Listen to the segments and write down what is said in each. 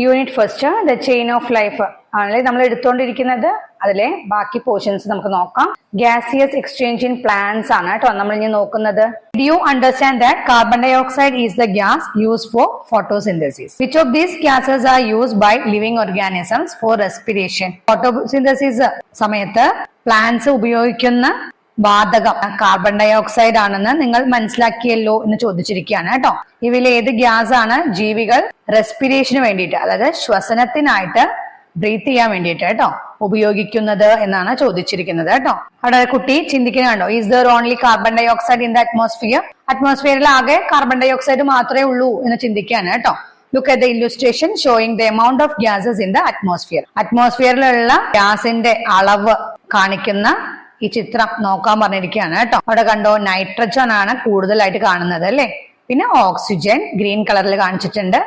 Unit first the chain of life ആണല്ലേ നമ്മൾ എടുത്തുകൊണ്ടിരിക്കുന്നത്. അതിലെ ബാക്കി പോർഷൻസ് നമുക്ക് നോക്കാം. ഗ്യാസിയസ് എക്സ്ചേഞ്ച് ഇൻ പ്ലാന്റ്സ് ആണ് കേട്ടോ നമ്മൾ ഇനി നോക്കുന്നത്. Do you understand that carbon dioxide is the gas used for photosynthesis? Which of these gases are used by living organisms for respiration? Photosynthesis സമയത്ത് പ്ലാന്റ്സ് ഉപയോഗിക്കുന്ന വാതകം കാർബൺ ഡൈ ഓക്സൈഡ് ആണെന്ന് നിങ്ങൾ മനസ്സിലാക്കിയല്ലോ എന്ന് ചോദിച്ചിരിക്കുകയാണ് കേട്ടോ. ഇവയിൽ ഏത് ഗ്യാസ് ആണ് ജീവികൾ റെസ്പിറേഷന് വേണ്ടിയിട്ട്, അതായത് ശ്വസനത്തിനായിട്ട് ബ്രീത്ത് ചെയ്യാൻ വേണ്ടിയിട്ട് കേട്ടോ ഉപയോഗിക്കുന്നത് എന്നാണ് ചോദിച്ചിരിക്കുന്നത് കേട്ടോ. അവിടെ കുട്ടി ചിന്തിക്കുന്നുണ്ടോ, is there only carbon dioxide in the atmosphere? അറ്റ്മോസ്ഫിയറിൽ ആകെ കാർബൺ ഡൈ ഓക്സൈഡ് മാത്രമേ ഉള്ളൂ എന്ന് ചിന്തിക്കുകയാണ് കേട്ടോ. Look at the illustration showing the amount of gases in the atmosphere. അറ്റ്മോസ്ഫിയറിലുള്ള ഗ്യാസിന്റെ അളവ് കാണിക്കുന്ന ഈ ചിത്രം നോക്കാൻ പറഞ്ഞിരിക്കുകയാണ് കേട്ടോ. അവിടെ കണ്ടോ, നൈട്രജൻ ആണ് കൂടുതലായിട്ട് കാണുന്നത് അല്ലെ. പിന്നെ ഓക്സിജൻ ഗ്രീൻ കളറിൽ കാണിച്ചിട്ടുണ്ട്.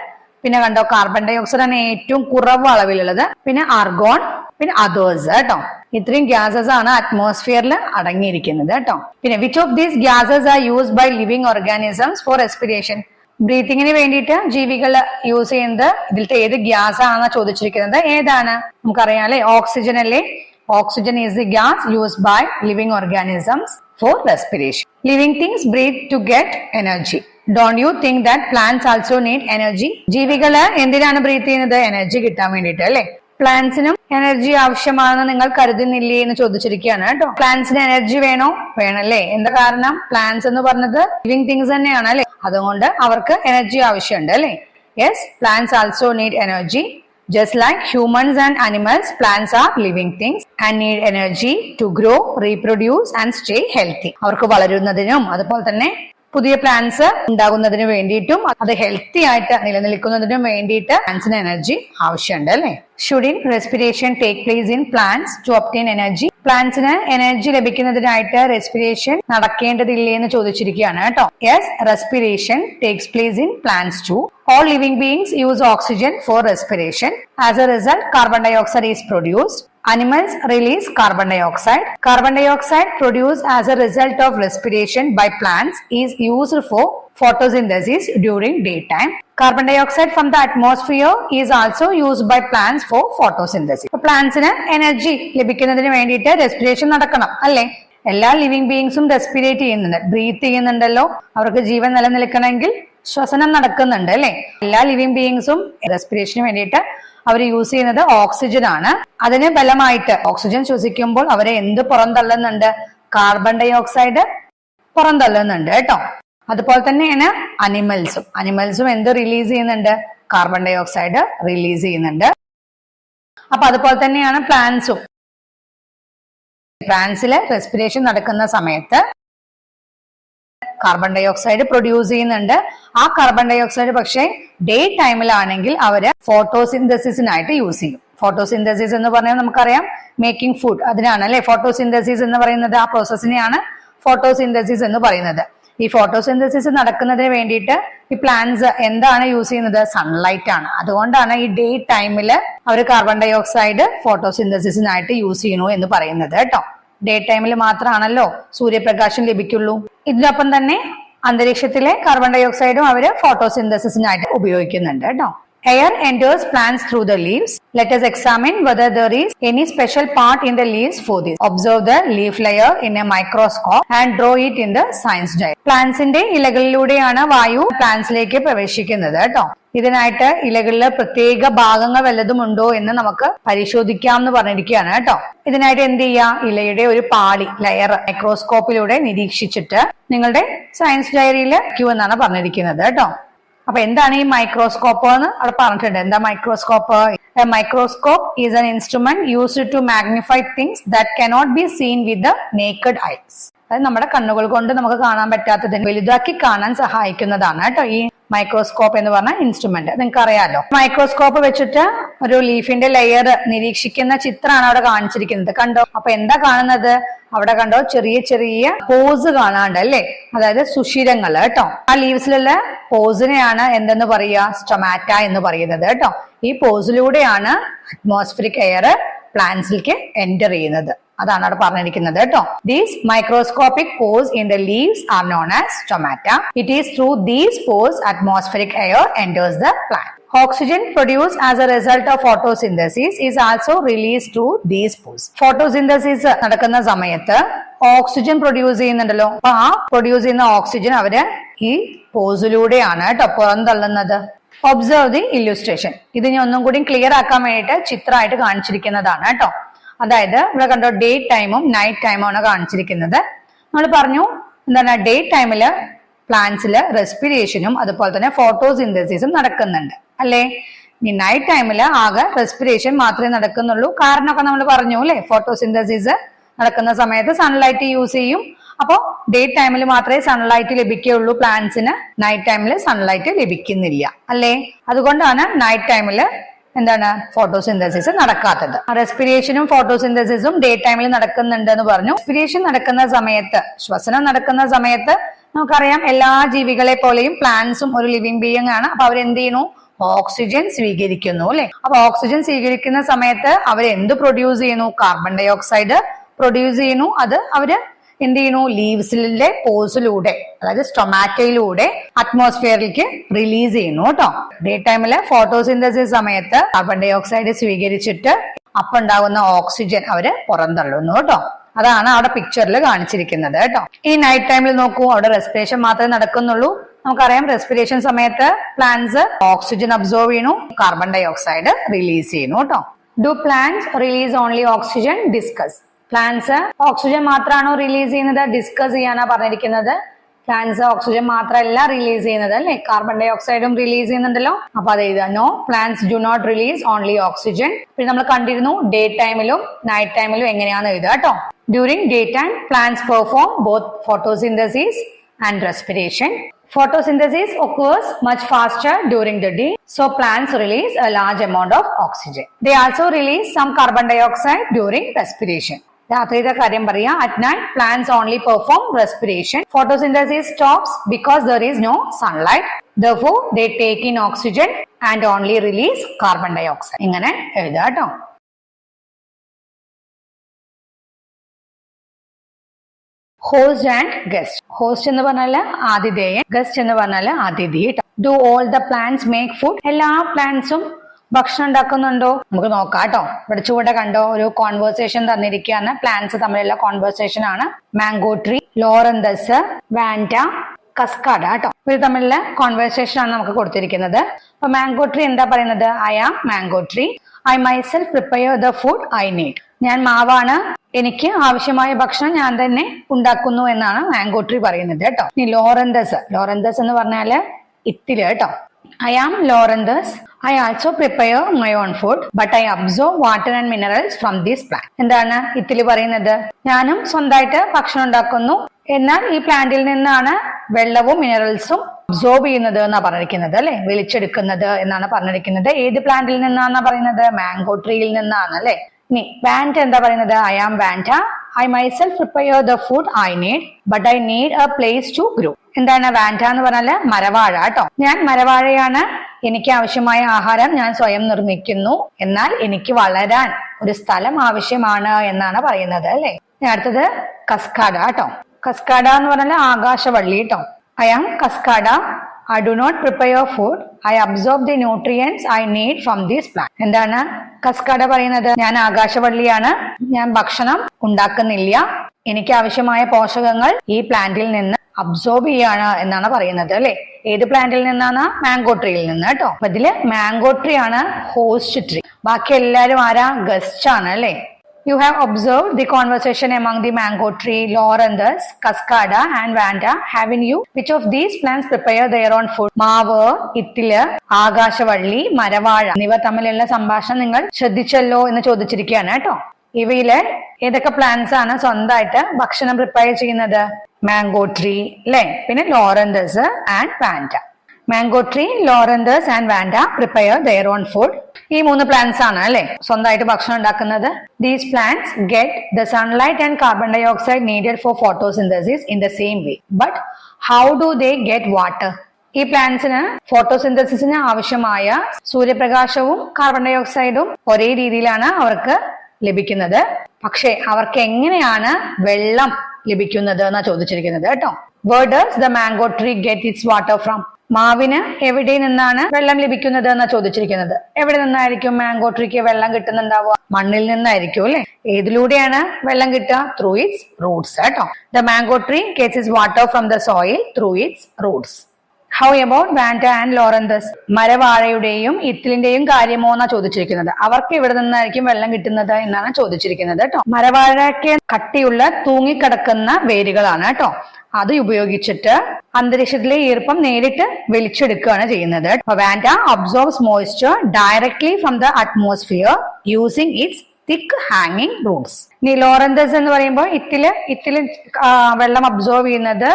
പിന്നെ കണ്ടോ, കാർബൺ ഡൈ ഓക്സൈഡ് ആണ് ഏറ്റവും കുറവ് അളവിലുള്ളത്. പിന്നെ ആർഗോൺ, പിന്നെ അതേഴ്സ് കേട്ടോ. ഇത്രയും ഗ്യാസസ് ആണ് അറ്റ്മോസ്ഫിയറിൽ അടങ്ങിയിരിക്കുന്നത് കേട്ടോ. പിന്നെ which of these gases are used by living organisms for respiration? ബ്രീത്തിങ്ങിന് വേണ്ടിയിട്ട് ജീവികൾ യൂസ് ചെയ്യുന്നത് ഇതിലത്തെ ഏത് ഗ്യാസ് ആണെന്നാ ചോദിച്ചിരിക്കുന്നത്. ഏതാണ്? നമുക്കറിയാം അല്ലെ, ഓക്സിജൻ അല്ലേ. Oxygen is the gas used by living organisms for respiration. Living things breathe to get energy. Don't you think that plants also need energy? ജീവികള് എന്തിനാണ് ബ്രീത്ത് ചെയ്യുന്നത്? എനർജി കിട്ടാൻ വേണ്ടിയിട്ട് അല്ലെ. പ്ലാന്റ്സിനും എനർജി ആവശ്യമാണെന്ന് നിങ്ങൾ കരുതുന്നില്ലേ എന്ന് ചോദിച്ചിരിക്കുകയാണ് കേട്ടോ. പ്ലാന്റ്സിന് എനർജി വേണോ? വേണല്ലേ. എന്താ കാരണം? പ്ലാന്റ്സ് എന്ന് പറഞ്ഞത് ലിവിംഗ് തിങ്സ് തന്നെയാണ് അല്ലെ. അതുകൊണ്ട് അവർക്ക് എനർജി ആവശ്യമുണ്ട് അല്ലെ. Yes, plants also need energy. Just like humans and animals, plants are living things and need energy to grow, reproduce and stay healthy. അവർക്ക് വളരുന്നതിനും അതുപോലെ തന്നെ പുതിയ പ്ലാന്റ്സ് ഉണ്ടാകുന്നതിന് വേണ്ടിയിട്ടും അത് ഹെൽത്തി ആയിട്ട് നിലനിൽക്കുന്നതിനും വേണ്ടിയിട്ട് പ്ലാന്റ്സിന് എനർജി ആവശ്യമുണ്ട് അല്ലെ. Shouldn't respiration take place in plants to obtain energy? പ്ലാന്റ്സിന് എനർജി ലഭിക്കുന്നതിനായിട്ട് റെസ്പിറേഷൻ നടക്കേണ്ടതില്ലേ എന്ന് ചോദിച്ചിരിക്കുകയാണ് കേട്ടോ. Yes, respiration takes place in plants too. All living beings use oxygen for respiration. As a result, carbon dioxide is produced. Animals release carbon dioxide. Carbon dioxide produced as a result of respiration by plants is used for photosynthesis during daytime. Carbon dioxide from the atmosphere is also used by plants for photosynthesis. പ്ലാന്റ്സിന് energy ലഭിക്കുന്നതിന് വേണ്ടിയിട്ട് respiration നടക്കണം അല്ലെ. എല്ലാ living ബീയിങ്സും റെസ്പിറേറ്റ് ചെയ്യുന്നുണ്ട്, breath ചെയ്യുന്നുണ്ടല്ലോ. അവർക്ക് ജീവൻ നിലനിൽക്കണമെങ്കിൽ ശ്വസനം നടക്കുന്നുണ്ട് അല്ലെ. എല്ലാ ലിവിംഗ് ബീയിങ്സും റെസ്പിറേഷന് വേണ്ടിയിട്ട് അവർ യൂസ് ചെയ്യുന്നത് ഓക്സിജൻ ആണ്. അതിന് ബലമായിട്ട് ഓക്സിജൻ ശ്വസിക്കുമ്പോൾ അവരെ എന്ത് പുറന്തള്ളുന്നുണ്ട്? കാർബൺ ഡൈ ഓക്സൈഡ് പുറന്തള്ളുന്നുണ്ട് കേട്ടോ. അതുപോലെ തന്നെയാണ് അനിമൽസും എന്ത് റിലീസ് ചെയ്യുന്നുണ്ട്? കാർബൺ ഡൈ ഓക്സൈഡ് റിലീസ് ചെയ്യുന്നുണ്ട്. അപ്പൊ അതുപോലെ തന്നെയാണ് പ്ലാന്റ്സും. പ്ലാന്റ്സില് റെസ്പിറേഷൻ നടക്കുന്ന സമയത്ത് കാർബൺ ഡൈ ഓക്സൈഡ് പ്രൊഡ്യൂസ് ചെയ്യുന്നുണ്ട്. ആ കാർബൺ ഡൈ ഓക്സൈഡ് പക്ഷേ ഡേ ടൈമിലാണെങ്കിൽ അവര് ഫോട്ടോസിന്തസിസിനായിട്ട് യൂസ് ചെയ്യും. ഫോട്ടോസിന്തസിസ് എന്ന് പറഞ്ഞാൽ നമുക്കറിയാം മേക്കിംഗ് ഫുഡ്, അതിനാണ് അല്ലെ ഫോട്ടോസിന്തസിസ് എന്ന് പറയുന്നത്. ആ പ്രോസസ്സിനെയാണ് ഫോട്ടോസിന്തസിസ് എന്ന് പറയുന്നത്. ഈ ഫോട്ടോസിന്തസിസ് നടക്കുന്നതിന് വേണ്ടിയിട്ട് ഈ പ്ലാന്റ്സ് എന്താണ് യൂസ് ചെയ്യുന്നത്? സൺലൈറ്റ് ആണ്. അതുകൊണ്ടാണ് ഈ ഡേ ടൈമില് അവർ കാർബൺ ഡൈ ഓക്സൈഡ് ഫോട്ടോസിന്തസിസിനായിട്ട് യൂസ് ചെയ്യണു എന്ന് പറയുന്നത് കേട്ടോ. ഡേ ടൈമിൽ മാത്രമാണല്ലോ സൂര്യപ്രകാശം ലഭിക്കുള്ളൂ. ഇതിനൊപ്പം തന്നെ അന്തരീക്ഷത്തിലെ കാർബൺ ഡൈ ഓക്സൈഡും അവര് ഫോട്ടോസിന്തസിസിനായിട്ട് ഉപയോഗിക്കുന്നുണ്ട് കേട്ടോ. Air enters plants through the leaves. Let us examine whether there is any special part in the leaves for this. Observe the leaf layer in a microscope and draw it in the science diagram. പ്ലാന്റ്സിന്റെ ഇലകളിലൂടെയാണ് വായു പ്ലാന്റ്സിലേക്ക് പ്രവേശിക്കുന്നത് കേട്ടോ. ഇതിനായിട്ട് ഇലകളിലെ പ്രത്യേക ഭാഗങ്ങൾ വല്ലതും ഉണ്ടോ എന്ന് നമുക്ക് പരിശോധിക്കാം എന്ന് പറഞ്ഞിരിക്കുകയാണ് കേട്ടോ. ഇതിനായിട്ട് എന്ത് ചെയ്യാ? ഇലയുടെ ഒരു പാളി ലെയർ മൈക്രോസ്കോപ്പിലൂടെ നിരീക്ഷിച്ചിട്ട് നിങ്ങളുടെ സയൻസ് ഡയറിയിൽ എന്നാണ് പറഞ്ഞിരിക്കുന്നത് കേട്ടോ. അപ്പൊ എന്താണ് ഈ മൈക്രോസ്കോപ്പ് എന്ന് അവിടെ പറഞ്ഞിട്ടുണ്ട്. എന്താ microscope? Microscope is an instrument used to magnify things that cannot be seen with the naked eyes. അതായത് നമ്മുടെ കണ്ണുകൾ കൊണ്ട് നമുക്ക് കാണാൻ പറ്റാത്തതിന് വലുതാക്കി കാണാൻ സഹായിക്കുന്നതാണ് കേട്ടോ ഈ മൈക്രോസ്കോപ്പ് എന്ന് പറഞ്ഞ ഇൻസ്ട്രുമെന്റ്. നിങ്ങൾക്ക് അറിയാലോ. മൈക്രോസ്കോപ്പ് വെച്ചിട്ട് ഒരു ലീഫിന്റെ ലെയർ നിരീക്ഷിക്കുന്ന ചിത്രമാണ് അവിടെ കാണിച്ചിരിക്കുന്നത്. കണ്ടോ? അപ്പൊ എന്താ കാണുന്നത്? അവിടെ കണ്ടോ ചെറിയ ചെറിയ പോസ് കാണാണ്ട് അല്ലെ, അതായത് സുഷിരങ്ങൾ കേട്ടോ. ആ ലീവ്സിലുള്ള പോസിനെയാണ് എന്തെന്ന് പറയുക? സ്റ്റൊമാറ്റ എന്ന് പറയുന്നത് കേട്ടോ. ഈ പോസിലൂടെയാണ് അറ്റ്മോസ്ഫിയറിക് എയർ പ്ലാന്റ്സിലേക്ക് എന്റർ ചെയ്യുന്നത്. അതാണ് അവിടെ പറഞ്ഞിരിക്കുന്നത് കേട്ടോ. These microscopic pores in the leaves are known as stomata. It is through these pores atmospheric air enters the plant. Oxygen produced as a result of photosynthesis is also released through these pores. Photosynthesis നടക്കുന്ന സമയത്ത് oxygen produce ചെയ്യുന്നുണ്ടല്ലോ. അപ്പൊ ആ produce ചെയ്യുന്ന oxygen അവര് ഈ പോസിലൂടെയാണ് കേട്ടോ പുറന്തള്ളുന്നത്. Observe the illustration. ഇത് ഞാൻ ഒന്നും കൂടി ക്ലിയർ ആക്കാൻ വേണ്ടിയിട്ട് ചിത്രമായിട്ട് കാണിച്ചിരിക്കുന്നതാണ് കേട്ടോ. അതായത് ഇവിടെ കണ്ടോ, ഡേ ടൈമും നൈറ്റ് ടൈമും ആണ് കാണിച്ചിരിക്കുന്നത്. നമ്മൾ പറഞ്ഞു എന്താണ്, ഡേ ടൈമില് പ്ലാന്റ്സില് റെസ്പിറേഷനും അതുപോലെ തന്നെ ഫോട്ടോസിന്തസിസും നടക്കുന്നുണ്ട് അല്ലേ. ഈ നൈറ്റ് ടൈമില് ആകെ റെസ്പിറേഷൻ മാത്രമേ നടക്കുന്നുള്ളൂ. കാരണമൊക്കെ നമ്മൾ പറഞ്ഞു അല്ലെ, ഫോട്ടോസിന്തസിസ് നടക്കുന്ന സമയത്ത് സൺലൈറ്റ് യൂസ് ചെയ്യും. അപ്പോ ഡേ ടൈമിൽ മാത്രമേ സൺലൈറ്റ് ലഭിക്കുകയുള്ളൂ പ്ലാന്റ്സിന്, നൈറ്റ് ടൈമിൽ സൺലൈറ്റ് ലഭിക്കുന്നില്ല അല്ലേ. അതുകൊണ്ടാണ് നൈറ്റ് ടൈമില് എന്താണ് ഫോട്ടോസിന്തസിസ് നടക്കാത്തത്. റെസ്പിറേഷനും ഫോട്ടോസിന്തസിസും ഡേ ടൈമിൽ നടക്കുന്നുണ്ട് എന്ന് പറഞ്ഞു. റെസ്പിറേഷൻ നടക്കുന്ന സമയത്ത്, ശ്വസനം നടക്കുന്ന സമയത്ത് നമുക്കറിയാം എല്ലാ ജീവികളെ പോലെയും പ്ലാന്റ്സും ഒരു ലിവിങ് ബീയിങ് ആണ്. അപ്പൊ അവരെന്ത് ചെയ്യുന്നു, ഓക്സിജൻ സ്വീകരിക്കുന്നു അല്ലെ. അപ്പൊ ഓക്സിജൻ സ്വീകരിക്കുന്ന സമയത്ത് അവരെന്ത് പ്രൊഡ്യൂസ് ചെയ്യുന്നു, കാർബൺ ഡൈ ഓക്സൈഡ് പ്രൊഡ്യൂസ് ചെയ്യുന്നു. അത് അവര് എന്ത് ചെയ്യുന്നു, ലീവ്സിലെ പോസിലൂടെ അതായത് സ്റ്റൊമാറ്റയിലൂടെ അറ്റ്മോസ്ഫിയറിലേക്ക് റിലീസ് ചെയ്യുന്നു കേട്ടോ. ഡേ ടൈമില് ഫോട്ടോസിന്തസിസ് സമയത്ത് കാർബൺ ഡൈ ഓക്സൈഡ് സ്വീകരിച്ചിട്ട് അപ്പൊ ഉണ്ടാകുന്ന ഓക്സിജൻ അവര് പുറന്തള്ളുന്നു കേട്ടോ. അതാണ് അവിടെ പിക്ചറിൽ കാണിച്ചിരിക്കുന്നത് കേട്ടോ. ഈ നൈറ്റ് ടൈമിൽ നോക്കൂ, അവിടെ റെസ്പിറേഷൻ മാത്രമേ നടക്കുന്നുള്ളൂ. നമുക്കറിയാം റെസ്പിറേഷൻ സമയത്ത് പ്ലാന്റ്സ് ഓക്സിജൻ അബ്സോർവ് ചെയ്യുന്നു, കാർബൺ ഡൈ ഓക്സൈഡ് റിലീസ് ചെയ്യുന്നു കേട്ടോ. Do plants release only oxygen? Discuss. Plants oxygen മാത്രമാണോ റിലീസ് ചെയ്യുന്നത്? ഡിസ്കസ് ചെയ്യാനാ പറഞ്ഞിരിക്കുന്നത്. പ്ലാന്റ്സ് ഓക്സിജൻ മാത്രമല്ല റിലീസ് ചെയ്യുന്നത് അല്ലെ, കാർബൺ ഡൈ ഓക്സൈഡും റിലീസ് ചെയ്യുന്നുണ്ടല്ലോ. അപ്പൊ അത് എഴുതാം, no plants do not release only oxygen. പിന്നെ നമ്മൾ കണ്ടിരുന്നു ഡേ ടൈമിലും നൈറ്റ് ടൈമിലും എങ്ങനെയാന്ന് എഴുതുക കേട്ടോ. During day time plants perform both photosynthesis and respiration. Photosynthesis occurs much faster during the day, so plants release a large amount of oxygen. They also release some carbon dioxide during respiration. രാത്രിയുടെ കാര്യം പറയാം. At night plants only perform respiration. Photosynthesis stops because there is no sunlight. Therefore they take in oxygen and only release carbon dioxide. ഇങ്ങനെ എഴുതാം കേട്ടോ. Host and guest. Host എന്ന് പറഞ്ഞാല് ആതിഥേയൻ, guest എന്ന് പറഞ്ഞാല് അതിഥി. Do all the plants make food? എല്ലാ പ്ലാന്റ്സും ഭക്ഷണം ഉണ്ടാക്കുന്നുണ്ടോ? നമുക്ക് നോക്കാം കേട്ടോ. ഇവിടെ ചുവടെ കണ്ടോ, ഒരു കോൺവേഴ്സേഷൻ തന്നിരിക്കുകയാണ്. പ്ലാന്റ്സ് തമ്മിലുള്ള കോൺവേഴ്സേഷൻ ആണ്. മാംഗോ ട്രീ, ലോറന്തസ്, വാൻഡ, കസ്കാഡ കേട്ടോ. ഇവർ തമ്മിലുള്ള കോൺവേഴ്സേഷൻ ആണ് നമുക്ക് കൊടുത്തിരിക്കുന്നത്. അപ്പൊ മാംഗോ ട്രീ എന്താ പറയുന്നത്? I am mango tree. I myself prepare the food I need. ഞാൻ മാവാണ്, എനിക്ക് ആവശ്യമായ ഭക്ഷണം ഞാൻ തന്നെ ഉണ്ടാക്കുന്നു എന്നാണ് മാംഗോ ട്രീ പറയുന്നത് കേട്ടോ. ഇനി ലോറന്തസ്. ലോറന്തസ് എന്ന് പറഞ്ഞാല് ഇത്തിരി കേട്ടോ. I am Loranthus. I also prepare my own food but I absorb water and minerals from these plant. എന്താണ് ഇത്തിരി പറയുന്നത്? ഞാനും സ്വന്തമായിട്ട് ഭക്ഷണം ഉണ്ടാക്കുന്നു, എന്നാൽ ഈ പ്ലാന്റിൽ നിന്നാണ് വെള്ളവും മിനറൽസും അബ്സോർബ് ചെയ്യുന്നത് എന്നാ പറഞ്ഞിരിക്കുന്നത് അല്ലെ, വലിച്ചെടുക്കുന്നത് എന്നാണ് പറഞ്ഞിരിക്കുന്നത്. ഏത് പ്ലാന്റിൽ നിന്നാണ് പറയുന്നത്? മാംഗോ ട്രീയിൽ നിന്നാണ് അല്ലെ. ഇനി വാൻഡ എന്താ പറയുന്നത്? I am vanda. I myself prepare the food I need but I need a place to grow. എന്താണ് വാൻഡ എന്ന് പറഞ്ഞാല്? മരവാഴ കേട്ടോ. ഞാൻ മരവാഴയാണ്, എനിക്ക് ആവശ്യമായ ആഹാരം ഞാൻ സ്വയം നിർമ്മിക്കുന്നു, എന്നാൽ എനിക്ക് വളരാൻ ഒരു സ്ഥലം ആവശ്യമാണ് എന്നാണ് പറയുന്നത് അല്ലെ. അടുത്തത് കസ്കാഡ കേട്ടോ. കസ്കാഡ എന്ന് പറഞ്ഞാൽ ആകാശവള്ളി കേട്ടോ. I am Cuscuta. I do not prepare food. I absorb the nutrients I need from this plant. എന്താണ് കസ്കാഡ പറയുന്നത്? ഞാൻ ആകാശവള്ളിയാണ്, ഞാൻ ഭക്ഷണം ഉണ്ടാക്കുന്നില്ല, എനിക്ക് ആവശ്യമായ പോഷകങ്ങൾ ഈ പ്ലാന്റിൽ നിന്ന് അബ്സോർബ് ചെയ്യാണ് എന്നാണ് പറയുന്നത് അല്ലെ. ഏത് പ്ലാന്റിൽ നിന്നാണ്? മാംഗോ ട്രീയിൽ നിന്ന് കേട്ടോ. അപ്പൊ ഇതില് മാംഗോ ട്രീ ആണ് ഹോസ്റ്റ് ട്രീ. ബാക്കി എല്ലാരും ആരാ? ഗസ്റ്റ് ആണ് അല്ലെ. You have observed the conversation among the mango tree, loranthus, cascada and vanda. Haven't you? Which of these plants prepare their own food? മാവ്, ഇത്തില്, ആകാശവള്ളി, മരവാഴ എന്നിവ തമ്മിലുള്ള സംഭാഷണം നിങ്ങൾ ശ്രദ്ധിച്ചല്ലോ എന്ന് ചോദിച്ചിരിക്കുകയാണ് കേട്ടോ. ഇവയില് ഏതൊക്കെ പ്ലാന്റ്സ് ആണ് സ്വന്തമായിട്ട് ഭക്ഷണം പ്രിപ്പയർ ചെയ്യുന്നത്? മാംഗോ ട്രീ അല്ലെ, പിന്നെ Loranthus and Vanda. Mango tree, Loranthus and Vanda prepare their own food. ഈ മൂന്ന് പ്ലാന്റ്സ് ആണ് അല്ലെ സ്വന്തമായിട്ട് ഭക്ഷണം ഉണ്ടാക്കുന്നത്. These plants get the sunlight and carbon dioxide needed for photosynthesis in the same way. But how do they get water? ഈ പ്ലാന്റ്സിന് ഫോട്ടോസിന്തസിസിന് ആവശ്യമായ സൂര്യപ്രകാശവും കാർബൺ ഡൈ ഓക്സൈഡും ഒരേ രീതിയിലാണ് അവർക്ക് ലഭിക്കുന്നത്. പക്ഷെ അവർക്ക് എങ്ങനെയാണ് വെള്ളം ലഭിക്കുന്നത് എന്നാ ചോദിച്ചിരിക്കുന്നത് കേട്ടോ. Where does the mango tree get its water from? മാവിന് എവിടെ നിന്നാണ് വെള്ളം ലഭിക്കുന്നത് എന്നാ ചോദിച്ചിരിക്കുന്നത്. എവിടെ നിന്നായിരിക്കും മാംഗോ ട്രീക്ക് വെള്ളം കിട്ടുന്നുണ്ടാവുക? മണ്ണിൽ നിന്നായിരിക്കും അല്ലെ. ഏതിലൂടെയാണ് വെള്ളം കിട്ടുക? ത്രൂ ഇറ്റ്സ് റൂട്ട്സ് കേട്ടോ. The mango tree gets its water from the soil through its roots. How about Vanda and Loranthus? മരവാഴയുടെയും ഇത്തിലിന്റെയും കാര്യമോ എന്നാ ചോദിച്ചിരിക്കുന്നത്. അവർക്ക് ഇവിടെ നിന്നായിരിക്കും വെള്ളം കിട്ടുന്നത് എന്നാണ് ചോദിച്ചിരിക്കുന്നത് കേട്ടോ. മരവാഴയ്ക്ക് കട്ടിയുള്ള തൂങ്ങിക്കിടക്കുന്ന വേരുകളാണ് കേട്ടോ. അത് ഉപയോഗിച്ചിട്ട് അന്തരീക്ഷത്തിലെ ഈർപ്പം നേരിട്ട് വലിച്ചെടുക്കുകയാണ് ചെയ്യുന്നത്. Vanda absorbs moisture directly from the atmosphere using its thick ഹാങ്ങിങ് റൂട്ട്സ്. ഇനി ലോറന്തസ് എന്ന് പറയുമ്പോൾ ഇത്തില് വെള്ളം അബ്സോർവ് ചെയ്യുന്നത്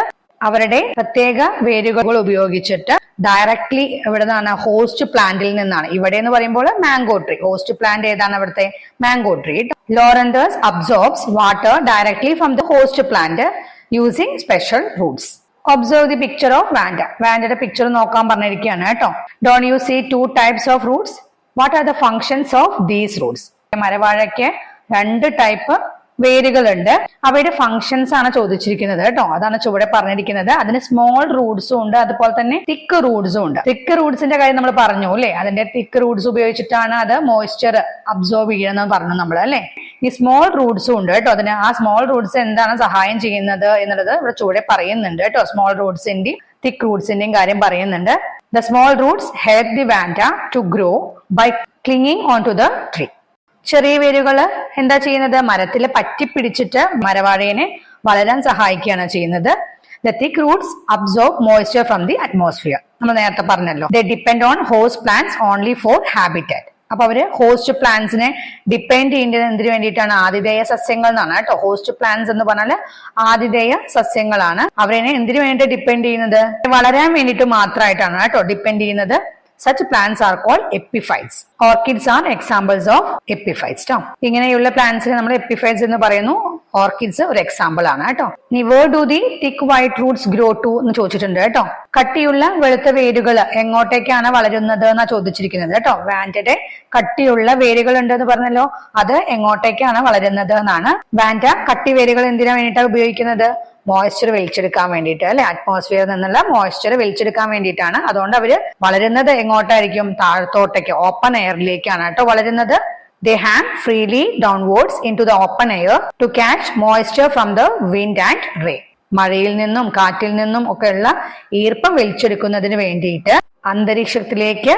അവരുടെ പ്രത്യേക വേരുകൾ ഉപയോഗിച്ചിട്ട് ഡയറക്ട്ലി ഇവിടെ നിന്നാണ്? ഹോസ്റ്റ് പ്ലാന്റിൽ നിന്നാണ്. ഇവിടെ എന്ന് പറയുമ്പോൾ മാംഗോ ട്രീ. ഹോസ്റ്റ് പ്ലാന്റ് ഏതാണ്? അവിടുത്തെ mango tree. Loranthus absorbs water directly from the host plant using special roots. Observe the picture of Vanda. വാൻഡയുടെ പിക്ചർ നോക്കാൻ പറഞ്ഞിരിക്കുകയാണ് കേട്ടോ. Don't you see 2 types of roots? What are the functions of these roots? മരവാഴയ്ക്ക് 2 type വേരുകളുണ്ട്. അവയുടെ functions ആണ് ചോദിച്ചിരിക്കുന്നത് കേട്ടോ. അതാണ് ചുവടെ പറഞ്ഞിരിക്കുന്നത്. അതിന് സ്മോൾ റൂട്ട്സും ഉണ്ട്, അതുപോലെ തന്നെ തിക്ക് റൂട്ട്സും ഉണ്ട്. തിക്ക് റൂട്ട്സിന്റെ കാര്യം നമ്മൾ പറഞ്ഞു അല്ലെ. അതിന്റെ തിക്ക് റൂട്ട്സ് ഉപയോഗിച്ചിട്ടാണ് അത് മോയ്സ്ചർ അബ്സോർബ് ചെയ്യണമെന്ന് പറഞ്ഞു നമ്മൾ അല്ലെ. ഈ സ്മോൾ റൂട്ട്സും ഉണ്ട് കേട്ടോ. അതിന് ആ സ്മോൾ റൂട്ട്സ് എന്താണ് സഹായം ചെയ്യുന്നത് എന്നുള്ളത് ഇവിടെ ചുവടെ പറയുന്നുണ്ട് കേട്ടോ. സ്മോൾ റൂട്ട്സിന്റെയും തിക്ക് റൂട്ട്സിന്റെയും കാര്യം പറയുന്നുണ്ട്. The small roots help the vanda to grow by clinging on to the tree. ചെറിയ വേരുകള് എന്താ ചെയ്യുന്നത്? മരത്തിൽ പറ്റിപ്പിടിച്ചിട്ട് മരവാഴയെ വളരാൻ സഹായിക്കുകയാണ് ചെയ്യുന്നത്. The thick roots absorb moisture from the atmosphere. നമ്മൾ നേരത്തെ പറഞ്ഞല്ലോ. They depend on host plants only for habitat. അപ്പൊ അവര് ഹോസ്റ്റ് പ്ലാന്റ്സിനെ ഡിപ്പെൻഡ് ചെയ്യുന്നത് എന്തിനു വേണ്ടിയിട്ടാണ്? ആതിഥേയ സസ്യങ്ങൾ എന്നാണ് കേട്ടോ. ഹോസ്റ്റ് പ്ലാന്റ്സ് എന്ന് പറഞ്ഞാൽ ആതിഥേയ സസ്യങ്ങളാണ്. അവരെ എന്തിനു വേണ്ടി ഡിപ്പെൻഡ് ചെയ്യുന്നത്? വളരാൻ വേണ്ടിയിട്ട് മാത്രമായിട്ടാണ് കേട്ടോ ഡിപ്പെൻഡ് ചെയ്യുന്നത്. Such plants are called epiphytes. Orchids are examples of epiphytes. ഇങ്ങനെയുള്ള പ്ലാന്റ്സിനെ നമ്മൾ epiphytes എന്ന് പറയുന്നു. ഓർക്കിഡ്സ് ഒരു എക്സാമ്പിൾ ആണ് കേട്ടോ. ഇനി where do the thick white roots grow to എന്ന് ചോദിച്ചിട്ടുണ്ട് കേട്ടോ. കട്ടിയുള്ള വെളുത്ത വേരുകൾ എങ്ങോട്ടേക്കാണ് വളരുന്നത് എന്നാ ചോദിച്ചിരിക്കുന്നത് കേട്ടോ. വാൻഡയുടെ കട്ടിയുള്ള വേരുകൾ ഉണ്ടെന്ന് പറഞ്ഞല്ലോ, അത് എങ്ങോട്ടേക്കാണ് വളരുന്നത് എന്നാണ്. വാൻഡ കട്ടി വേരുകൾ എന്തിനാ വേണ്ടിയിട്ടാണ് ഉപയോഗിക്കുന്നത്? മോയ്സ്ചർ വലിച്ചെടുക്കാൻ വേണ്ടിയിട്ട് അല്ലെ. അറ്റ്മോസ്ഫിയറിൽ നിന്നുള്ള മോയ്സ്ചർ വലിച്ചെടുക്കാൻ വേണ്ടിയിട്ടാണ്. അതുകൊണ്ട് അവര് വളരുന്നത് എങ്ങോട്ടായിരിക്കും? താഴത്തോട്ടേക്ക്, ഓപ്പൺ എയറിലേക്കാണ് കേട്ടോ വളരുന്നത്. They hang freely downwards into the open air to catch moisture from the wind and rain. മഴയിൽ നിന്നും കാറ്റിൽ നിന്നും ഒക്കെയുള്ള ഈർപ്പം വലിച്ചെടുക്കുന്നതിന് വേണ്ടിയിട്ട് അന്തരീക്ഷത്തിലേക്ക്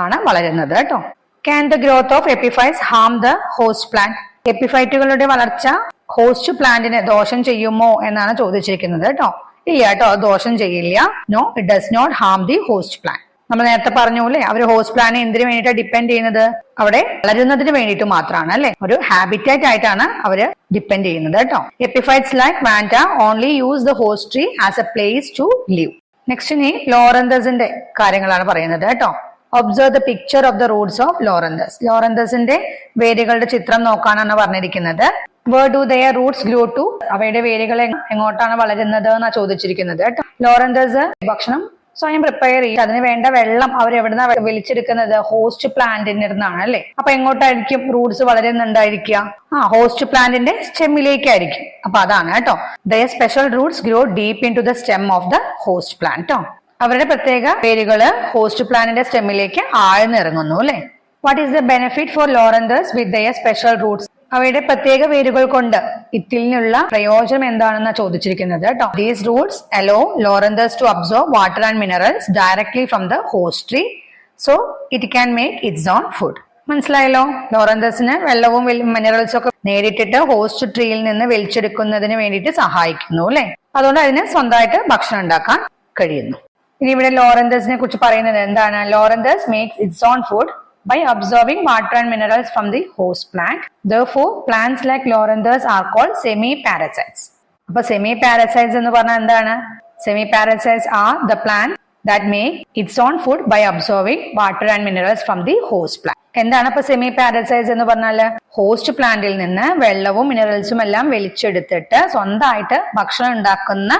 ആണ് വളരുന്നത് കേട്ടോ. Can the growth of epiphytes harm the host plant? എപ്പിഫൈറ്റുകളുടെ വളർച്ച ഹോസ്റ്റ് പ്ലാന്റിന് ദോഷം ചെയ്യുമോ എന്നാണ് ചോദിച്ചിരിക്കുന്നത് കേട്ടോ. ഇല്ല കേട്ടോ, അത് ദോഷം ചെയ്യില്ല. No, it does not harm the host plant. നമ്മൾ നേരത്തെ പറഞ്ഞു അല്ലേ, അവർ ഹോസ്റ്റ് പ്ലാനെ എന്തിനു വേണ്ടിയിട്ടാണ് ഡിപ്പെൻഡ് ചെയ്യുന്നത്? അവിടെ വളരുന്നതിന് വേണ്ടിയിട്ട് മാത്രമാണ് അല്ലെ. ഒരു ഹാബിറ്റാറ്റ് ആയിട്ടാണ് അവര് ഡിപ്പെൻഡ് ചെയ്യുന്നത് കേട്ടോ. Epiphytes like Vanda only use the host tree as a place to live. Next ഇനി ലോറന്തസിന്റെ കാര്യങ്ങളാണ് പറയുന്നത് കേട്ടോ. Observe the picture of the roots of Loranthus. ലോറന്തസിന്റെ വേരുകളുടെ ചിത്രം നോക്കാനാണ് പറഞ്ഞിരിക്കുന്നത്. Where do their roots grow to? അവയുടെ വേരുകൾ എങ്ങോട്ടാണ് വളരുന്നത് എന്നാ ചോദിച്ചിരിക്കുന്നത് കേട്ടോ. ലോറന്തസ് ഭക്ഷണം സ്വയം പ്രിപ്പയർ ചെയ്യും. അതിന് വേണ്ട വെള്ളം അവർ എവിടുന്ന വലിച്ചെടുക്കുന്നത്? ഹോസ്റ്റ് പ്ലാന്റിൽ നിന്നാണ് അല്ലെ. അപ്പൊ എങ്ങോട്ടായിരിക്കും റൂട്ട്സ് വളരുന്നുണ്ടായിരിക്കുക? ഹോസ്റ്റ് പ്ലാന്റിന്റെ സ്റ്റെമ്മിലേക്കായിരിക്കും. അപ്പൊ അതാണ് കേട്ടോ. Their special roots grow deep into the stem of the host plant കേട്ടോ. അവരുടെ പ്രത്യേക വേരുകള് ഹോസ്റ്റ് പ്ലാന്റിന്റെ സ്റ്റെമ്മിലേക്ക് ആഴ്ന്നിറങ്ങുന്നു അല്ലെ. What is the benefit for Loranthus with their special roots? അവയുടെ പ്രത്യേക വേരുകൾ കൊണ്ട് ഇത്തിലിനുള്ള പ്രയോജനം എന്താണെന്ന് ചോദിച്ചിരിക്കുന്നത് കേട്ടോ. These roots allow Loranthus to absorb water and minerals directly from the host tree, so it can make its own food. മനസ്സിലായല്ലോ? ലോറന്തസിന് വെള്ളവും മിനറൽസും ഒക്കെ നേരിട്ടിട്ട് ഹോസ്റ്റ് ട്രീയിൽ നിന്ന് വലിച്ചെടുക്കുന്നതിന് വേണ്ടിയിട്ട് സഹായിക്കുന്നു അല്ലെ. അതുകൊണ്ട് അതിന് സ്വന്തമായിട്ട് ഭക്ഷണം ഉണ്ടാക്കാൻ കഴിയുന്നു. ഇനി ഇവിടെ ലോറന്തസിനെ കുറിച്ച് പറയുന്നത് എന്താണ്? Loranthus makes its own food by absorbing water and minerals from the host plant. Therefore, plants like Loranthus are called semi-parasites. അപ്പോൾ semi-parasites എന്ന് പറഞ്ഞാൽ എന്താണ്? Semi-parasites are the plants that make its own food by absorbing water and minerals from the host plant. എന്താണ് ഇപ്പൊ semi-parasites എന്ന് പറഞ്ഞാൽ? Host പ്ലാന്റിൽ നിന്ന് വെള്ളവും മിനറൽസും എല്ലാം വലിച്ചെടുത്തിട്ട് സ്വന്തമായിട്ട് ഭക്ഷണം ഉണ്ടാക്കുന്ന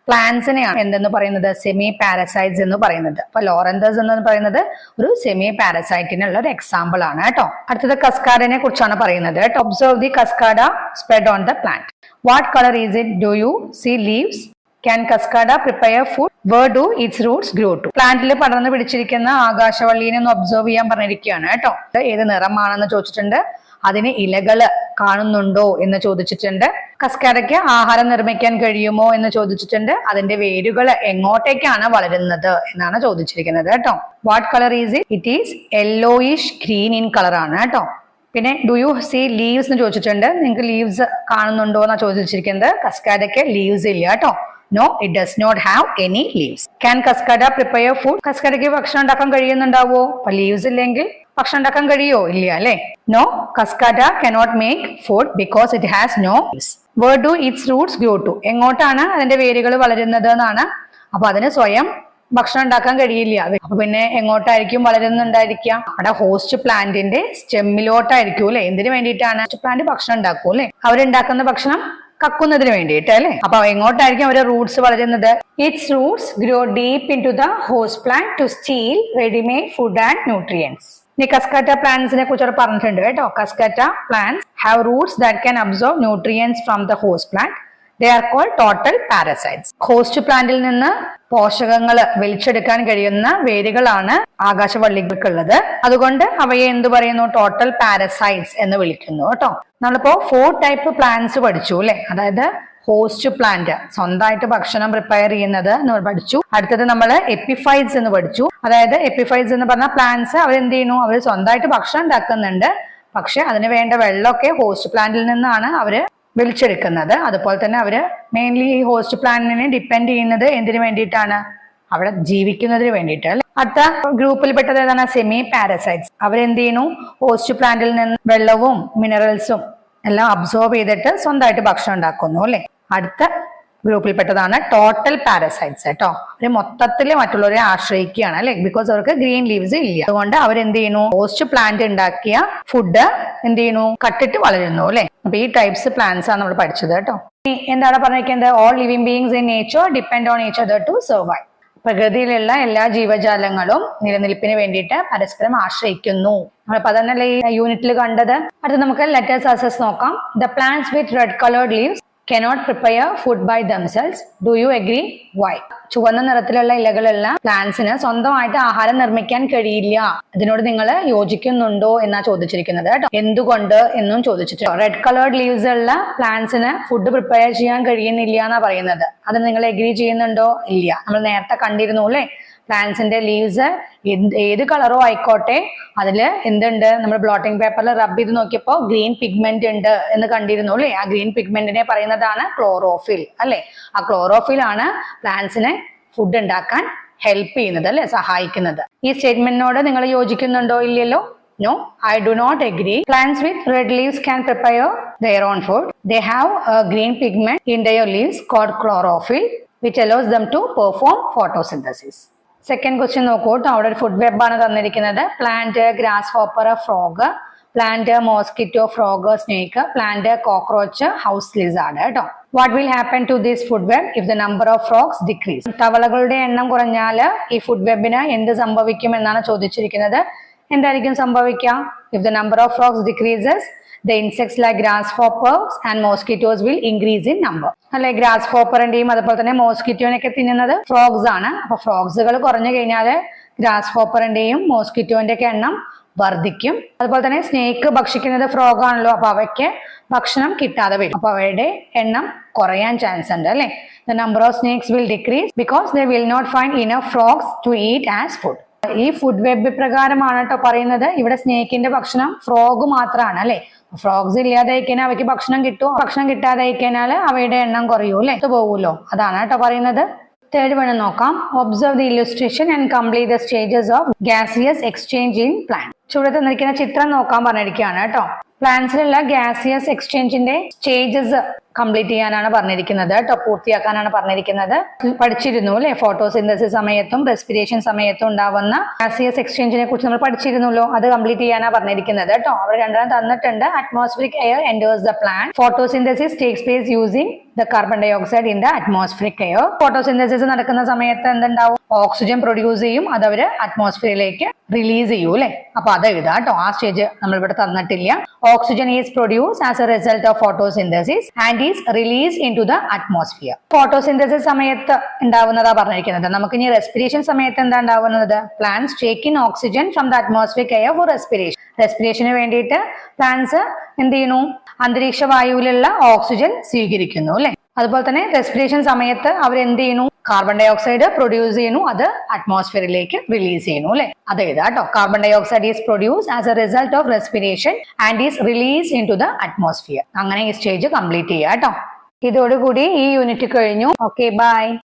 പ്ലാന്റ്സിനെയാണ് എന്തെന്ന് പറയുന്നത്? സെമി പാരസൈറ്റ്സ് എന്ന് പറയുന്നത്. അപ്പൊ ലോറന്തസ് എന്ന് പറയുന്നത് ഒരു സെമി പാരസൈറ്റിനുള്ള ഒരു എക്സാമ്പിൾ ആണ് കേട്ടോ. അടുത്തത് കസ്കാഡനെ കുറിച്ചാണ് പറയുന്നത് കേട്ടോ. Observe the Cuscuta spread on the plant. What colour is it? Do you see leaves? Can Cuscuta prepare food? Where do its roots grow to? പ്ലാന്റിൽ പടർന്നു പിടിച്ചിരിക്കുന്ന ആകാശവള്ളീനെ ഒന്ന് ഒബ്സർവ് ചെയ്യാൻ പറഞ്ഞിരിക്കുകയാണ് കേട്ടോ. ഏത് നിറമാണെന്ന് ചോദിച്ചിട്ടുണ്ട്. അതിന് ഇലകള് കാണുന്നുണ്ടോ എന്ന് ചോദിച്ചിട്ടുണ്ട്. കസ്കാഡയ്ക്ക് ആഹാരം നിർമ്മിക്കാൻ കഴിയുമോ എന്ന് ചോദിച്ചിട്ടുണ്ട്. അതിന്റെ വേരുകൾ എങ്ങോട്ടേക്കാണ് വളരുന്നത് എന്നാണ് ചോദിച്ചിരിക്കുന്നത് കേട്ടോ. What colour is it? It is yellowish green in colour ആണ് കേട്ടോ. പിന്നെ ഡു യു സീ ലീവ്സ് എന്ന് ചോദിച്ചിട്ടുണ്ട്. നിങ്ങൾക്ക് ലീവ്സ് കാണുന്നുണ്ടോ എന്നാണ് ചോദിച്ചിരിക്കുന്നത്. കസ്കാഡയ്ക്ക് ലീവ്സ് ഇല്ല കേട്ടോ. No, it does not have any leaves. Can cascada prepare food? കസ്കാഡയ്ക്ക് ഭക്ഷണം ഉണ്ടാക്കാൻ കഴിയുന്നുണ്ടാവോ? അപ്പൊ ലീവ്സ് ഇല്ലെങ്കിൽ ഭക്ഷണം ഉണ്ടാക്കാൻ കഴിയോ? ഇല്ല അല്ലെ. No, cascada cannot make food because it has no leaves. Where do its roots grow to? എങ്ങോട്ടാണ് അതിന്റെ വേരുകൾ വളരുന്നത് എന്നാണ്. അപ്പൊ അതിന് സ്വയം ഭക്ഷണം ഉണ്ടാക്കാൻ കഴിയില്ല. അപ്പൊ പിന്നെ എങ്ങോട്ടായിരിക്കും വളരുന്നുണ്ടായിരിക്കുക? അവിടെ ഹോസ്റ്റ് പ്ലാന്റിന്റെ സ്റ്റെമ്മിലോട്ടായിരിക്കും അല്ലെ. എന്തിനു വേണ്ടിയിട്ടാണ് പ്ലാന്റ് ഭക്ഷണം ഉണ്ടാക്കൂ അല്ലെ? അവരുണ്ടാക്കുന്ന ഭക്ഷണം കക്കുന്നതിന് വേണ്ടിയിട്ട് അല്ലെ. അപ്പൊ എങ്ങോട്ടായിരിക്കും അവരുടെ റൂട്ട്സ് വളരുന്നത്? Its roots grow deep into the host plant to steal readymade food and nutrients. ഇനി കസ്കാറ്റ പ്ലാന്റ്സിനെ കുറിച്ച് പറഞ്ഞിട്ടുണ്ട് കേട്ടോ. Cuscuta plants have roots that can absorb nutrients from the host plant. They are called total parasites. Host പ്ലാന്റിൽ നിന്ന് പോഷകങ്ങൾ വലിച്ചെടുക്കാൻ കഴിയുന്ന വേരുകളാണ് ആകാശവള്ളികൾക്കുള്ളത്. അതുകൊണ്ട് അവയെ എന്ത് പറയുന്നു? ടോട്ടൽ പാരസൈറ്റ്സ് എന്ന് വിളിക്കുന്നു കേട്ടോ. നമ്മളിപ്പോ 4 ടൈപ്പ് പ്ലാന്റ്സ് പഠിച്ചു അല്ലെ. അതായത് ഹോസ്റ്റ് പ്ലാന്റ് സ്വന്തമായിട്ട് ഭക്ഷണം പ്രിപ്പയർ ചെയ്യുന്നത് എന്ന് പഠിച്ചു. അടുത്തത് നമ്മൾ എപ്പിഫൈറ്റ്സ് എന്ന് പഠിച്ചു. അതായത് എപ്പിഫൈറ്റ്സ് എന്ന് പറഞ്ഞ പ്ലാന്റ്സ് അവരെന്ത് ചെയ്യുന്നു? അവർ സ്വന്തമായിട്ട് ഭക്ഷണം ഉണ്ടാക്കുന്നുണ്ട്. പക്ഷെ അതിന് വേണ്ട വെള്ളമൊക്കെ ഹോസ്റ്റ് പ്ലാന്റിൽ നിന്നാണ് അവര് വലിച്ചെടുക്കുന്നത്. അതുപോലെ തന്നെ അവര് മെയിൻലി ഈ ഹോസ്റ്റ് പ്ലാന്റിനെ ഡിപ്പെൻഡ് ചെയ്യുന്നത് എന്തിനു വേണ്ടിയിട്ടാണ്? അവിടെ ജീവിക്കുന്നതിന് വേണ്ടിയിട്ട് അല്ലെ. അടുത്ത ഗ്രൂപ്പിൽപ്പെട്ടത് ഏതാണ്? Semi parasites. അവരെന്ത് ചെയ്യുന്നു? ഹോസ്റ്റ് പ്ലാന്റിൽ നിന്ന് വെള്ളവും മിനറൽസും എല്ലാം അബ്സോർബ് ചെയ്തിട്ട് സ്വന്തമായിട്ട് ഭക്ഷണം ഉണ്ടാക്കുന്നു അല്ലെ. അടുത്ത ഗ്രൂപ്പിൽപ്പെട്ടതാണ് ടോട്ടൽ പാരസൈറ്റ്സ് കേട്ടോ. അവര് മൊത്തത്തിൽ മറ്റുള്ളവരെ ആശ്രയിക്കുകയാണ് അല്ലെ. ബിക്കോസ് അവർക്ക് ഗ്രീൻ ലീവ്സ് ഇല്ല. അതുകൊണ്ട് അവരെന്ത് ചെയ്യുന്നു? ഹോസ്റ്റ് പ്ലാന്റ് ഉണ്ടാക്കിയ ഫുഡ് എന്ത് ചെയ്യുന്നു? കട്ടിട്ട് വളരുന്നു അല്ലെ. അപ്പൊ ഈ ടൈപ്സ് പ്ലാന്റ്സ് ആണ് നമ്മൾ പഠിച്ചത് കേട്ടോ. എന്താണ് പറഞ്ഞിരിക്കുന്നത്? All living beings in nature depend on each other to survive. പ്രകൃതിയിലുള്ള എല്ലാ ജീവജാലങ്ങളും നിലനിൽപ്പിന് വേണ്ടിയിട്ട് പരസ്പരം ആശ്രയിക്കുന്നു. നമ്മളിപ്പോ അതന്നല്ലേ ഈ യൂണിറ്റിൽ കണ്ടത്. അടുത്ത് നമുക്ക് ലെറ്റേഴ്സ് അസസ് നോക്കാം. The plants with red coloured leaves cannot prepare food by themselves. Do you agree? Why? ചുവന്ന നിറത്തിലുള്ള ഇലകളുള്ള പ്ലാന്റ്സിന് സ്വന്തമായിട്ട് ആഹാരം നിർമ്മിക്കാൻ കഴിയില്ല. ഇതിനോട് നിങ്ങൾ യോജിക്കുന്നുണ്ടോ എന്നാ ചോദിച്ചിരിക്കുന്നത് കേട്ടോ. എന്തുകൊണ്ട് എന്നും ചോദിച്ചിട്ട്. റെഡ് കളേർഡ് ലീവ്സ് ഉള്ള പ്ലാന്റ്സിന് ഫുഡ് പ്രിപ്പയർ ചെയ്യാൻ കഴിയുന്നില്ല എന്നാ പറയുന്നത്. അത് നിങ്ങൾ എഗ്രി ചെയ്യുന്നുണ്ടോ? ഇല്ല. നമ്മൾ നേരത്തെ കണ്ടിരുന്നു അല്ലെ. പ്ലാന്റ്സിന്റെ ലീവ്സ് ഏത് കളറോ ആയിക്കോട്ടെ അതില് എന്തുണ്ട്? നമ്മൾ ബ്ലോട്ടിംഗ് പേപ്പറിൽ റബ് ചെയ്ത് നോക്കിയപ്പോ ഗ്രീൻ പിഗ്മെന്റ് ഉണ്ട് എന്ന് കണ്ടിരുന്നു അല്ലെ. ആ ഗ്രീൻ പിഗ്മെന്റിനെ പറയുന്നതാണ് ക്ലോറോഫിൽ അല്ലെ. ആ ക്ലോറോഫിൽ ആണ് പ്ലാന്റ്സിനെ ഫുഡ് ഉണ്ടാക്കാൻ ഹെൽപ്പ് ചെയ്യുന്നത് അല്ലെ, സഹായിക്കുന്നത്. ഈ സ്റ്റേറ്റ്മെന്റിനോട് നിങ്ങൾ യോജിക്കുന്നുണ്ടോ? ഇല്ലല്ലോ. No, I do not agree. Plants with red leaves can prepare their own food. They have a green pigment in their leaves called chlorophyll, which allows them to perform photosynthesis. Second question നോക്കൂ. അവിടെ ഒരു food web ആണ് തന്നിരിക്കുന്നത്. Plant, grasshopper, frog, plant, mosquito, frog, snake, plant, cockroach, house lizard കേട്ടോ. What will happen to this food web if the number of frogs decrease? തവളകളുടെ എണ്ണം കുറഞ്ഞാൽ ഈ ഫുഡ് വെബിന് എന്ത് സംഭവിക്കും എന്നാണ് ചോദിച്ചിരിക്കുന്നത്. എന്തായിരിക്കും സംഭവിക്കുക? If the number of frogs decreases, the insects like grasshoppers and mosquitoes will increase in number. അല്ലെ, ഗ്രാസ് ഹോപ്പറിന്റെയും അതുപോലെ തന്നെ മോസ്കിറ്റോനെയൊക്കെ തിന്നുന്നത് ഫ്രോഗ്സ് ആണ്. അപ്പൊ ഫ്രോഗ്സുകൾ കുറഞ്ഞു കഴിഞ്ഞാൽ ഗ്രാസ് ഹോപ്പറിന്റെയും മോസ്കിറ്റോന്റെ ഒക്കെ എണ്ണം വർദ്ധിക്കും. അതുപോലെ തന്നെ സ്നേക്ക് ഭക്ഷിക്കുന്നത് ഫ്രോഗ് ആണല്ലോ. അപ്പൊ അവയ്ക്ക് ഭക്ഷണം കിട്ടാതെ വരും. അപ്പൊ അവയുടെ എണ്ണം കുറയാൻ ചാൻസ് ഉണ്ട് അല്ലെ. The number of snakes will decrease because they will not find enough frogs to eat as food. ഈ ഫുഡ് വെബ് പ്രകാരമാണ് കേട്ടോ പറയുന്നത്. ഇവിടെ സ്നേക്കിന്റെ ഭക്ഷണം ഫ്രോഗ് മാത്രമാണ് അല്ലെ. ഫ്രോഗ്സ് ഇല്ലാതായിക്കഴിഞ്ഞാൽ അവയ്ക്ക് ഭക്ഷണം കിട്ടും. ഭക്ഷണം കിട്ടാതായിക്കഴിഞ്ഞാൽ അവയുടെ എണ്ണം കുറയൂ അല്ലെ, പോകുമല്ലോ. അതാണ് കേട്ടോ പറയുന്നത്. തേർഡ് വൺ നോക്കാം. Observe the illustration and complete the stages of gaseous exchange in plant. ചുവടെ തന്നിരിക്കുന്ന ചിത്രം നോക്കാൻ പറഞ്ഞിരിക്കുകയാണ് കേട്ടോ. പ്ലാന്റ്സിലുള്ള ഗ്യാസിയസ് എക്സ്ചേഞ്ചിന്റെ സ്റ്റേജസ് കംപ്ലീറ്റ് ചെയ്യാനാണ് പറഞ്ഞിരിക്കുന്നത് കേട്ടോ, പൂർത്തിയാക്കാനാണ് പറഞ്ഞിരിക്കുന്നത്. പഠിച്ചിരുന്നു അല്ലെ, ഫോട്ടോസിന്തസിസ് സമയത്തും റെസ്പിറേഷൻ സമയത്തും ഉണ്ടാവുന്ന ഗ്യാസിയസ് എക്സ്ചേഞ്ചിനെ കുറിച്ച് നമ്മൾ പഠിച്ചിരുന്നല്ലോ. അത് കംപ്ലീറ്റ് ചെയ്യാനാണ് പറഞ്ഞിരിക്കുന്നത് കേട്ടോ. അവർ രണ്ടെണ്ണം തന്നിട്ടുണ്ട്. Atmospheric air enters the plant. Photosynthesis takes place using the carbon dioxide in the atmospheric air. Photosynthesis നടക്കുന്ന സമയത്ത് എന്തുണ്ടാവും? ഓക്സിജൻ പ്രൊഡ്യൂസ് ചെയ്യും, അത് അവര് അറ്റ്മോസ്ഫിയറിലേക്ക് റിലീസ് ചെയ്യൂ അല്ലെ. അപ്പൊ അത് എഴുതാം കേട്ടോ. ആ സ്റ്റേജ് നമ്മൾ ഇവിടെ തന്നിട്ടില്ല. Oxygen is produce as a result of photosynthesis and is release into the atmosphere. Photosynthesis സമയത്ത് ഉണ്ടാവുന്നതാ പറഞ്ഞിരിക്കുന്നത്. നമുക്ക് ഇനി റെസ്പിറേഷൻ സമയത്ത് എന്താ ഉണ്ടാവുന്നത്? Plants take in oxygen from the atmosphere air for respiration. റെസ്പിറേഷന് വേണ്ടിയിട്ട് പ്ലാന്റ്സ് എന്ത് ചെയ്യുന്നു? അന്തരീക്ഷ വായുവിലുള്ള ഓക്സിജൻ സ്വീകരിക്കുന്നു അല്ലെ. അതുപോലെ തന്നെ റെസ്പിറേഷൻ സമയത്ത് അവർ എന്ത് ചെയ്യുന്നു? കാർബൺ ഡൈ ഓക്സൈഡ് പ്രൊഡ്യൂസ് ചെയ്യുന്നു, അത് അറ്റ്മോസ്ഫിയറിലേക്ക് റിലീസ് ചെയ്യുന്നു അല്ലെ. അത് എഴുതാം കേട്ടോ. Carbon dioxide is produce as a result of respiration and is release into the atmosphere. അങ്ങനെ ഈ സ്റ്റേജ് കംപ്ലീറ്റ് ചെയ്യാം കേട്ടോ. ഇതോടുകൂടി ഈ യൂണിറ്റ് കഴിഞ്ഞു. Okay, by.